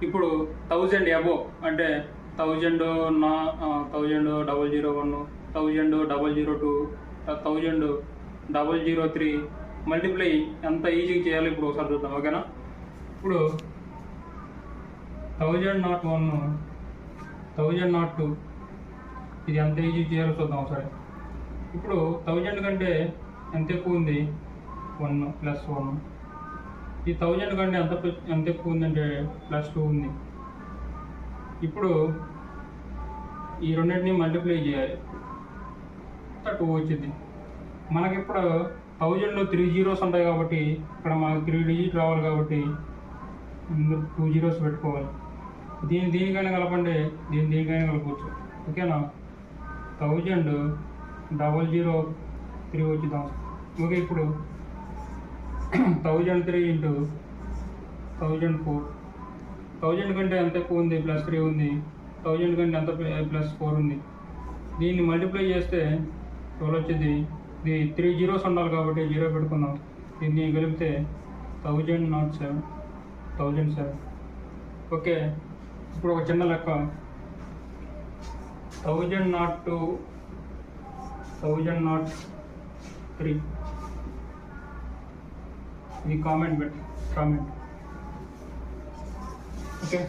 ఇప్పుడు 1000 అబోవ్ అంటే 1000,001, 1000,002, 1000,003 మల్టిప్లై ఎంత ఈజీగా చేయాలో ఇప్పుడు ఒకసారి చూద్దాం. ఓకేనా? ఇప్పుడు 1001, 1002 ఇది ఎంత ఈజీ చేయాలో చూద్దాం ఒకసారి. ఇప్పుడు 1000 కంటే ఎంత ఎక్కువ ఉంది? 1 + 1. ఈ 1000 కంటే ఎంత ఎక్కువ ఉందంటే +2 ఉంది. ఇప్పుడు ఈ రెండింటిని మల్టిప్లై చేయాలి, 2 వచ్చింది. మనకి ఇప్పుడు 1000లో 3 zeros ఉంటాయి కాబట్టి ఇక్కడ మనకు 3 digit రావాలి కాబట్టి 2 zeros పెట్టుకోవాలి. దీనికైనా కలపండి, దీనికైనా కలపవచ్చు. ఓకేనా? 1000,003 వచ్చిద్దాం. ఓకే, ఇప్పుడు 1003 × 1004. 1000 కంటే ఎంత ఎక్కువ ఉంది? +3 ఉంది. 1000 కంటే ఎంత +4 ఉంది. దీన్ని మల్టిప్లై చేస్తే 12 వచ్చింది. ఇది 3 zeros ఉండాలి కాబట్టి 0 పెట్టుకుందాం. దీన్ని కలిపితే 1007. ఓకే, ఇప్పుడు ఒక చిన్న లెక్క. 1002, 1003 ఇది కామెంట్. ఓకే.